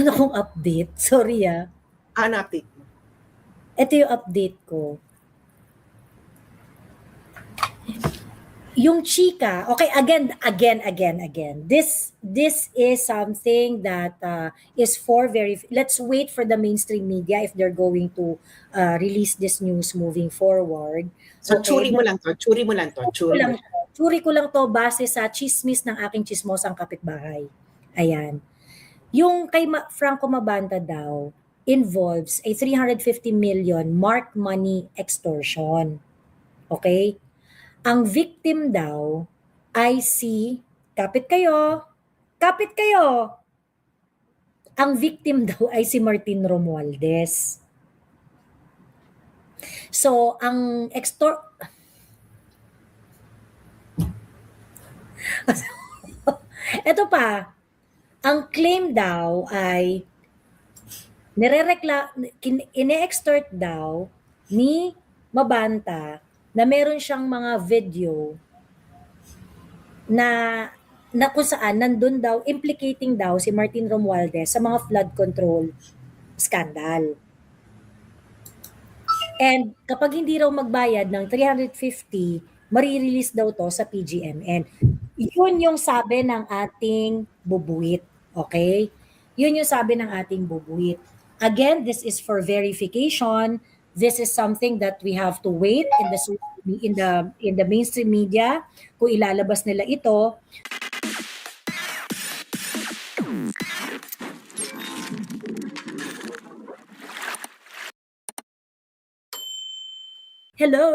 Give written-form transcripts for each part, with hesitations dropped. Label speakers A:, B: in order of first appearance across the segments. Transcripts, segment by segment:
A: Meron akong update. Sorry
B: Ano update mo?
A: Ito yung update ko. Yung chika, okay, again. This is something that is for let's wait for the mainstream media if they're going to release this news moving forward.
B: So,
A: Okay,
B: tsuri mo lang to.
A: Tsuri ko lang to base sa chismis ng aking chismosang kapitbahay. Ayan. Yung kay Franco Mabanta daw involves a 350 million marked money extortion. Okay? Ang victim daw ay si, kapit kayo. Ang victim daw ay si Martin Romualdez. So, ang Ito pa, ang claim daw ay ine-extort daw ni Mabanta na meron siyang mga video na kung saan nandun daw, implicating daw si Martin Romualdez sa mga flood control scandal. And kapag hindi raw magbayad ng 350, marirelease daw to sa PGMN. Yun yung sabi ng ating bubuit. Okay? Yun yung sabi ng ating bubuit. Again, this is for verification. This is something that we have to wait in the mainstream media kung ilalabas nila ito. Hello?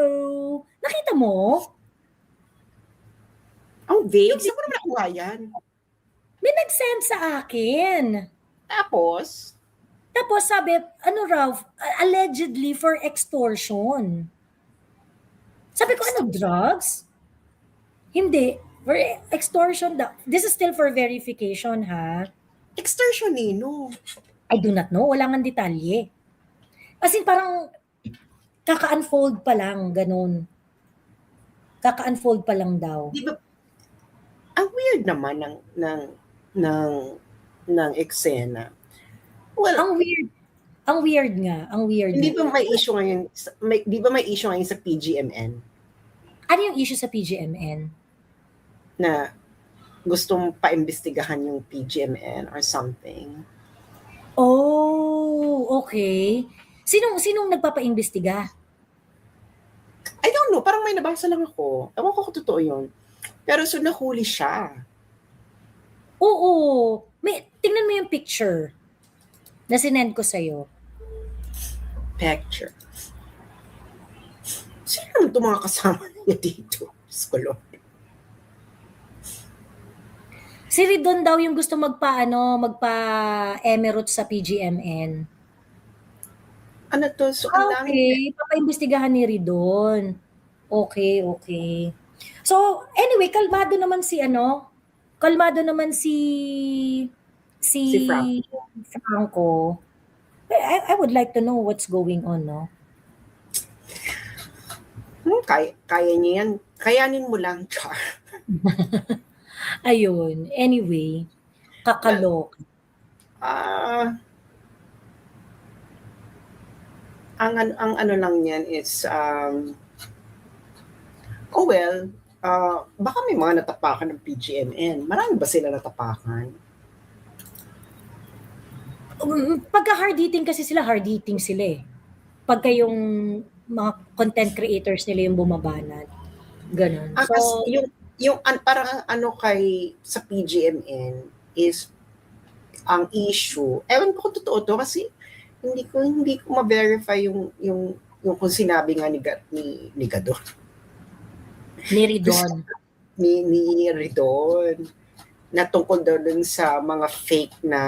A: Nakita mo?
B: Ang vague. Saan mo naman nakuha yan?
A: May nag-send sa akin.
B: Tapos
A: Sabi, ano raw, allegedly for extortion. Sabi ko, ano, drugs? Hindi. For extortion daw. This is still for verification, ha?
B: extortion nino.
A: I do not know. Wala nga detalye. As in, parang kaka-unfold pa lang, ganun. Kaka-unfold pa lang daw.
B: Di ba, ang weird naman ng eksena. Well,
A: Ang weird nga.
B: hindi ba may issue ngayon, di ba may issue ngayon sa PGMN
A: Ano yung issue sa PGMN?
B: na gustong paimbestigahan yung PGMN or something?
A: Oh, okay. Sinong nagpapaimbestiga?
B: I don't know, parang may nabasa lang ako. Ewan ko kung totoo yun. Pero so nahuli siya.
A: Oo. Tingnan mo yung picture na sinend ko sa'yo.
B: Picture. Sino naman itong mga kasama niya dito? Lord.
A: Si Ridon daw yung gusto magpa-emerald sa PGMN.
B: Ano to? So, ang
A: Okay, papaimbestigahan ni Ridon. Okay. So, anyway, kalmado naman si
B: Si
A: Franco. I would like to know what's going on, no?
B: Kaya niya yan. Kayanin mo lang, Char.
A: Ayun. Anyway, kakalok.
B: Ang ano lang yan is baka may mga natapakan ng PGMN. Marami ba sila natapakan?
A: Pagka hard hitting kasi hard hitting sila eh. Pagka yung mga content creators nila yung bumabanat. Ganun. So,
B: yung parang ano sa PGMN is ang issue. Ewan ko kung totoo to kasi hindi ko ma-verify yung kung sinabi nga ni Gadon.
A: Ni Ridon.
B: Ni Ridon na tungkol daw dun sa mga fake na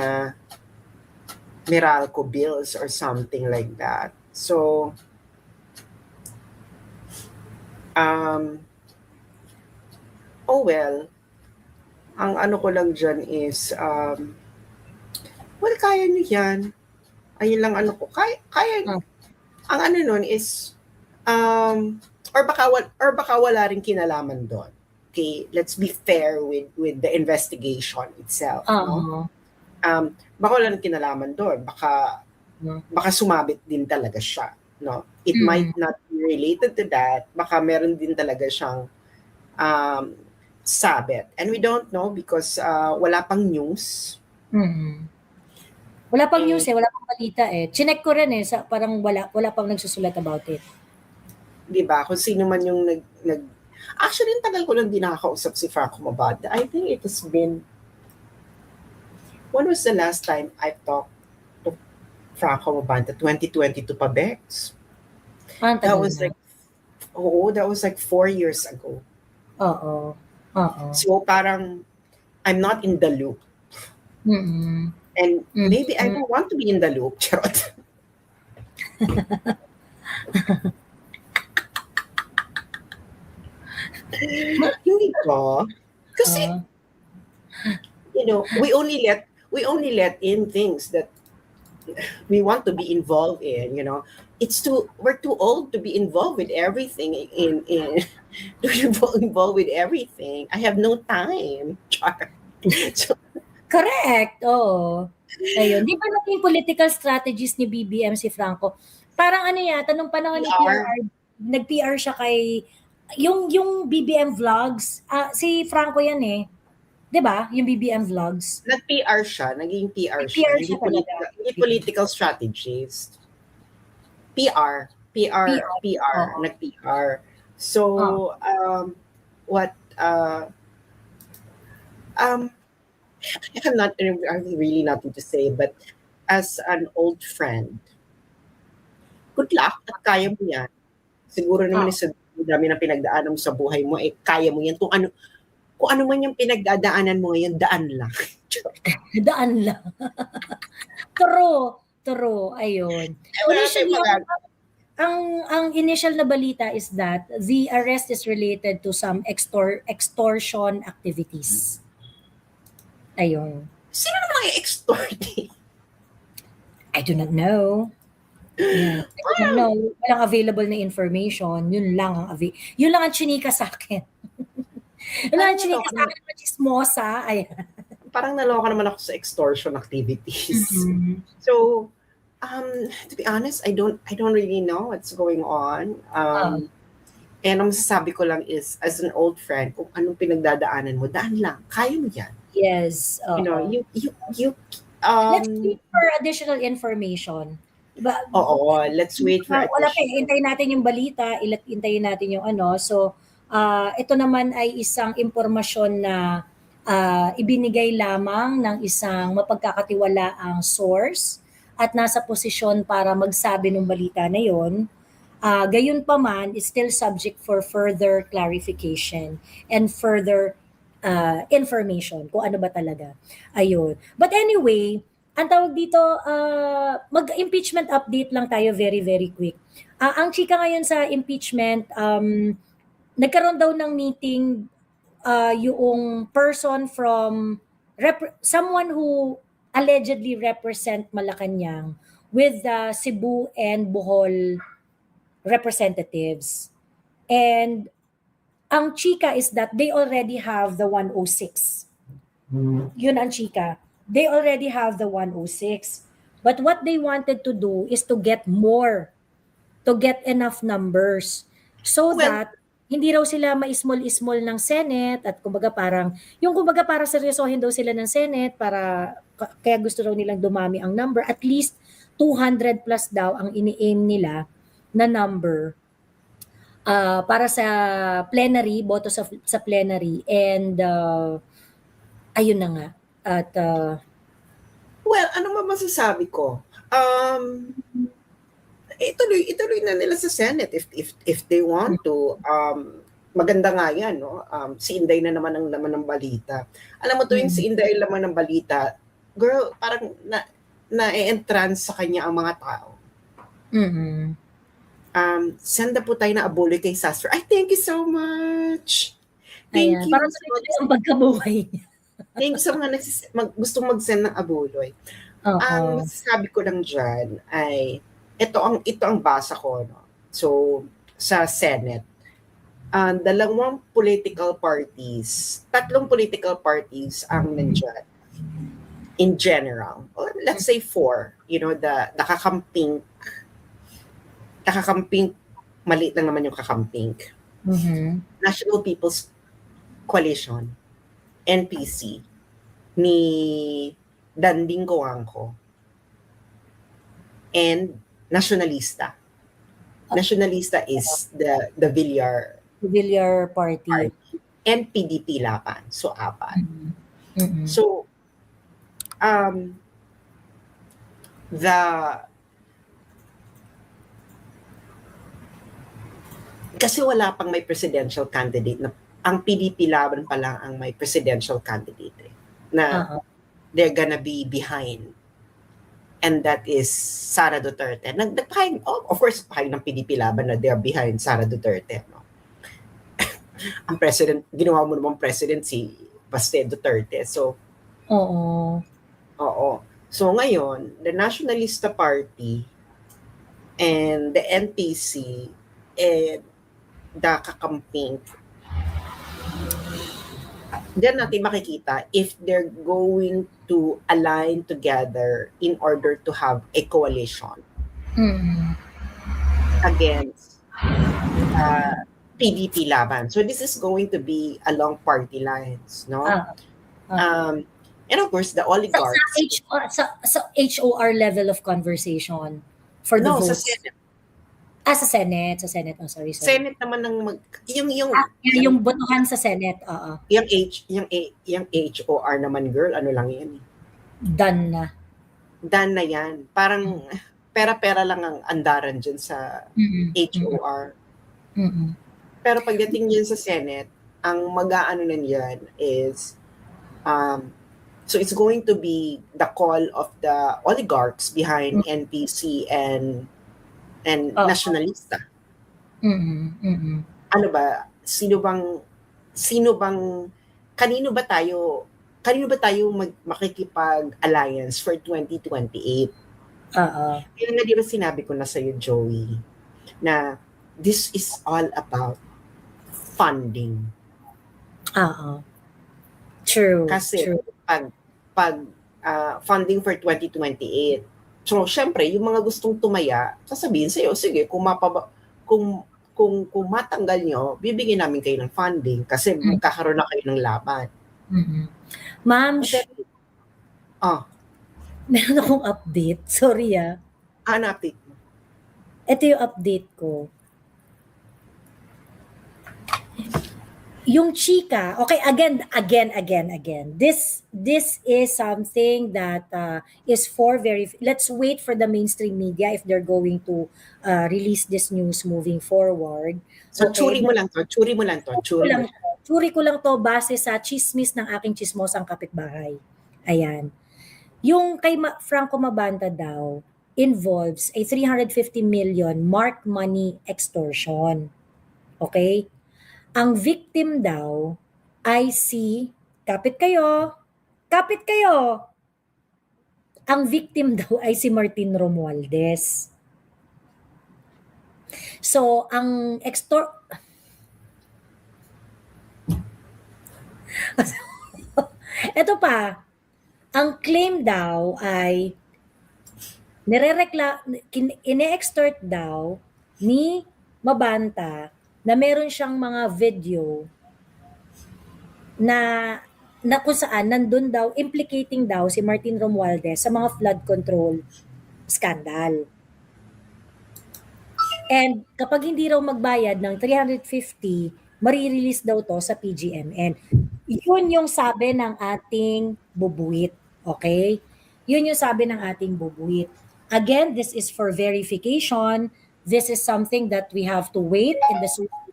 B: Meralco bills or something like that. So, ang ano ko lang dyan is, kaya nyo yan. Ayun lang ano ko. Kaya ang ano nun is, or baka wala rin kinalaman doon. Okay, let's be fair with the investigation itself. No? Baka walang kinalaman doon. Baka sumabit din talaga siya. No? It might not be related to that. Baka meron din talaga siyang sabit. And we don't know because wala pang news.
A: Wala pang news wala pang balita Chinek ko rin parang wala pang nagsusulat about it.
B: Diba? Kung sino man yung Actually, yung tagal ko lang din nakakausap si Franco Mabada. I think it has been... When was the last time I talked to Franco Mabada? 2022 pa, Bex? That was like 4 years ago.
A: Oo.
B: So parang I'm not in the loop. And maybe I don't want to be in the loop. Charot. Hindi ko. Kasi, we only let in things that we want to be involved in, we're too old to be involved with everything involved with everything. I have no time. So,
A: correct. Ayun. Di ba naging political strategist ni BBM si Franco? Parang tanong panahon ni PR, nag-PR siya kay yung BBM vlogs, si Franco yan 'di ba? Yung BBM vlogs.
B: Nag-PR siya, naging PR siya. Hindi political strategist. PR, nag-PR. So, I'm really nothing to say, but as an old friend, good luck at kaya mo yan. Siguro naman sa dami ng pinagdaanan mo sa buhay mo, kaya mo yan. Kung ano man yung pinagdadaanan mo ngayon, daan lang.
A: Daan lang. True. Ayun. Initially, ang initial na balita is that the arrest is related to some extortion activities. Ayun.
B: Sino naman i-extort?
A: I do not know. Yeah. I don't know. Walang available na information. Yun lang ang chinika sa akin. Yun lang ang chinika sa akin. Chismosa. Ayan.
B: Parang naloka naman ako sa extortion activities. So, to be honest, I don't really know what's going on. And ang masasabi ko lang is, as an old friend, kung anong pinagdadaanan mo, daan lang. Kaya mo yan.
A: Yes. Let's wait for additional information. Diba?
B: Let's wait for
A: wala pa, hintayin natin yung balita, hintayin natin yung So, ito naman ay isang impormasyon na ibinigay lamang ng isang mapagkakatiwalaang source at nasa posisyon para magsabi ng balita na yon. Gayon pa man, is still subject for further clarification and further information kung ano ba talaga. Ayun. But anyway, ang tawag dito, mag-impeachment update lang tayo very, very quick. Ang chika ngayon sa impeachment, nagkaroon daw ng meeting yung person from someone who allegedly represent Malacanang with the Cebu and Bohol representatives. And ang chika is that they already have the 106. Yun ang chika. They already have the 106. But what they wanted to do is to get more, to get enough numbers so that hindi raw sila maismol-ismol ng Senate at kumbaga para seryosohin daw sila ng Senate kaya gusto raw nilang dumami ang number. At least 200 plus daw ang ini-aim nila na number para sa plenary, boto sa plenary. And ayun na nga. At
B: ano ba masasabi ko? Ituloy na nila sa Senate if they want to. Maganda nga yan, no? Si Inday na naman ang laman ng balita. Alam mo tuwing si Inday ang laman ng balita, girl, parang na-entrance sa kanya ang mga tao. Senda po tayo na abuloy kay Sastre. Ay, thank you so much. Thank you.
A: Parang sa ang pagkabuhay niya.
B: Thank you sa mga gustong mag-send ng abuloy. Ang masasabi ko lang dyan ay ito ang basa ko. No? So, sa Senate, tatlong political parties ang nandyan. in general, or let's say four, the nakakamping, maliit lang naman yung kakamping. National People's Coalition, NPC, ni Danding Coangco, and Nationalista. Nationalista is the
A: Villar Party.
B: and PDP Laban. So, apat.
A: Mm-mm.
B: So, kasi wala pang may presidential candidate na ang PDP Laban pa lang ang may presidential candidate na they're gonna be behind, and that is Sara Duterte. Nagpahin, of course, pahin ng PDP Laban na they're behind Sara Duterte, no? Ang president, ginawa mo namang president si Baste Duterte. So, oo. So ngayon, the Nationalista Party and the NPC and the kakamping, diyan natin makikita if they're going to align together in order to have a coalition against PDP Laban. So this is going to be along party lines, no? And of course, the oligarchs.
A: Sa HOR level of conversation for the votes.
B: Sa Senate.
A: Sa Senate. Sa Senate. Oh, sorry.
B: Senate naman ng
A: yung botohan sa Senate.
B: Yung HOR naman, girl, ano lang yan.
A: Done
B: na yan. Parang pera-pera lang ang andaran dyan sa HOR. Pero pagdating yan sa Senate, ang mag-aano na yan is so it's going to be the call of the oligarchs behind NPC and Nationalista. Ano ba? Kanino ba tayo makikipag-alliance for 2028? Kaya nga, di ba sinabi ko na sa'yo, Joey, na this is all about funding.
A: True.
B: Kasi pag funding for 2028, so syempre yung mga gustong tumaya, sasabihin sa'yo, sige, kung matanggal nyo, bibigyan namin kayo ng funding kasi magkakaroon na kayo ng laban.
A: Ma'am, meron akong update. Sorry
B: Ano update mo?
A: Ito yung update ko. Yung chika, okay, again. This is something that is for let's wait for the mainstream media if they're going to release this news moving forward.
B: So, churi mo lang to. Churi
A: ko lang to base sa chismis ng aking chismosang kapitbahay. Ayan. Yung kay Franco Mabanta daw involves a 350 million mark money extortion. Okay? Ang victim daw ay kapit kayo. Ang victim daw ay si Martin Romualdez. So, ang ito pa, ang claim daw ay ine-extort daw ni Mabanta na meron siyang mga video na kung saan nandun daw, implicating daw si Martin Romualdez sa mga flood control scandal. And kapag hindi raw magbayad ng 350, marirelease daw to sa PGMN. Yun yung sabi ng ating bubuit. Okay? Yun yung sabi ng ating bubuit. Again, this is for verification. This is something that we have to wait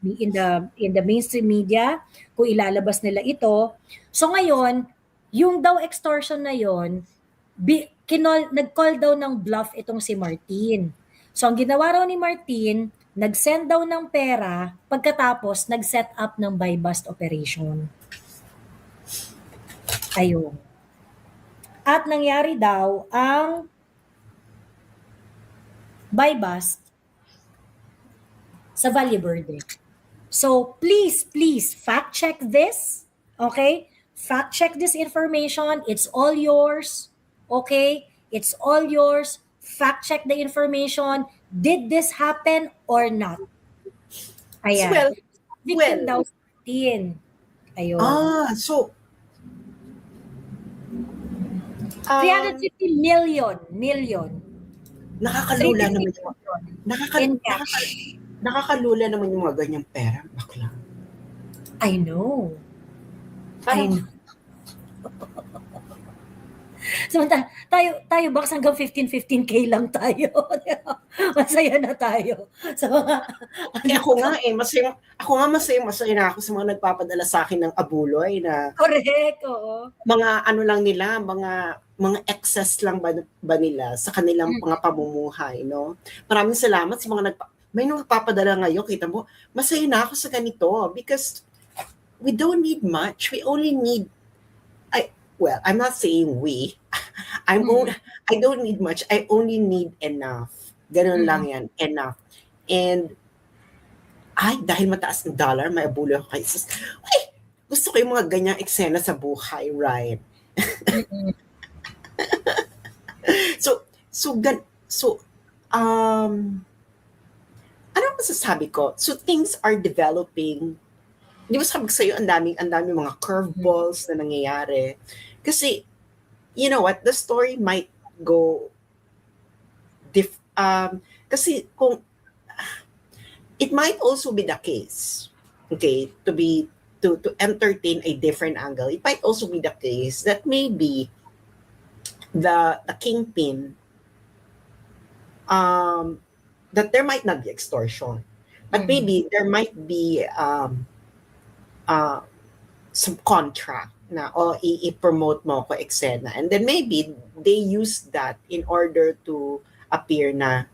A: in the mainstream media kung ilalabas nila ito. So ngayon, yung daw extortion na yon, nag-call daw ng bluff itong si Martin. So ang ginawa raw ni Martin, nag-send daw ng pera, pagkatapos nag-set up ng buy-bust operation. Ayun. At nangyari daw ang buy-bust sa Valle Verde. So please fact check this. Okay? Fact check this information. It's all yours. Okay? It's all yours. Fact check the information. Did this happen or not? Ayan.
B: Well,
A: Victim
B: well,
A: daw 15. Ayun.
B: so,
A: 350 million.
B: nakakalula
A: 350
B: naman yung,
A: million
B: nakaka,
A: in
B: nakaka,
A: cash.
B: nakakalula naman yung mga ganyang pera. Bakla.
A: I know. I
B: Parang,
A: know. Samantala, tayo box hanggang 15K lang tayo. Masaya na tayo. Sa mga,
B: ako nga masaya na ako sa mga nagpapadala sa akin ng abuloy na
A: correct, oo.
B: mga ano lang nila, mga excess lang ba nila sa kanilang mga pamumuhay, no? Maraming salamat sa mga may nagpapadala ngayon, kita mo, masaya na ako sa ganito because we don't need much. We only need, I'm not saying we. I don't need much. I only need enough. Ganun lang yan, enough. And dahil mataas ng dollar, may abuloy ako kay sis. Ay, gusto ko yung mga ganyang eksena sa buhay, right? So, ano masasabi ko? So, things are developing. Di ba sabi ko sa'yo, ang daming mga curveballs na nangyayari. Kasi, you know what? The story might go kasi kung it might also be the case, okay, to entertain a different angle. It might also be the case that maybe the kingpin, that there might not be extortion, but maybe there might be some contract na i-promote mo ko eksena, and then maybe they use that in order to appear na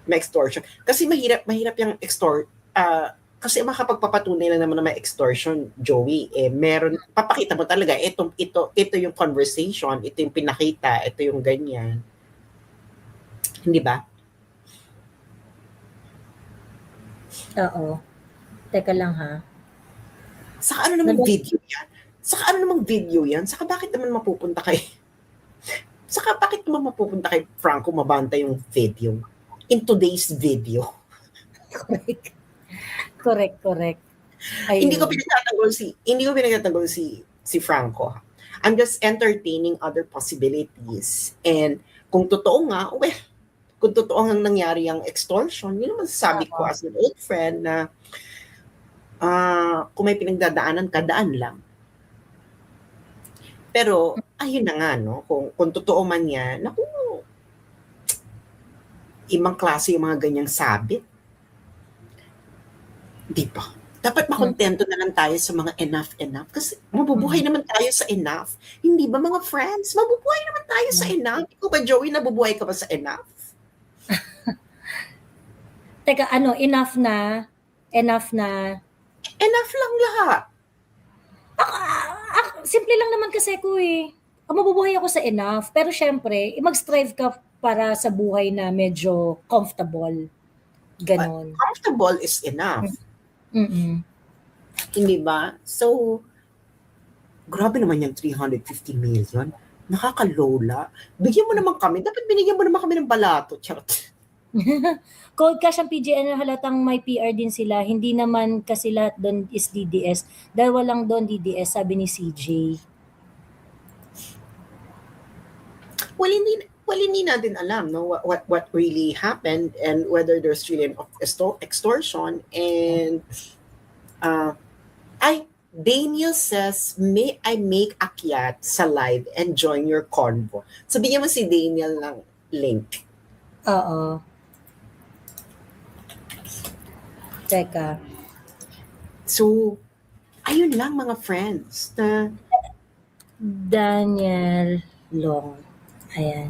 B: may extortion. Kasi mahirap yung kasi makapagpapatunay na naman na may extortion, Joey, meron, papakita mo talaga, ito yung conversation, ito yung pinakita, ito yung ganyan. Hindi ba?
A: Oo. Teka lang ha.
B: Saka ano namang video yan? Saka bakit naman mapupunta kay Franco Mabanta yung video? In today's video.
A: Correct. Ayun.
B: Hindi ko pinagtatanggol si Franco. I'm just entertaining other possibilities. And kung totoo nga, kung totoo nga nangyari ang extortion, yun naman sabi ko as an old friend na kung may pinagdadaanan, daan lang. Pero, ayun na nga, no? Kung totoo man yan, naku, ibang klase yung mga ganyang sabit. Di ba? Dapat makontento na lang tayo sa mga enough. Kasi mabubuhay naman tayo sa enough. Hindi ba mga friends? Mabubuhay naman tayo sa enough. Ikaw ba, Joey, nabubuhay ka ba sa enough?
A: Teka, enough na?
B: Enough lang lahat.
A: Simple lang naman kasi ko mabubuhay ako sa enough. Pero syempre, mag-strive ka para sa buhay na medyo comfortable. Ganon.
B: Comfortable is enough.
A: Mm-mm.
B: Hindi ba? So, grabe naman yung 350 million. Nakakalola. Bigyan mo naman kami. Dapat binigyan mo naman kami ng balato. Charot.
A: Cold cash ang PGN, halatang may PR din sila. Hindi naman kasi lahat doon is DDS. Dahil walang doon DDS, sabi ni CJ.
B: Well, hindi natin alam, no, what really happened and whether there's really an extortion. And Daniel says, may I make akyat sa live and join your convo? Sabihin mo si Daniel ng link.
A: Oo. Teka.
B: So, ayun lang mga friends.
A: Daniel Long. Ayan.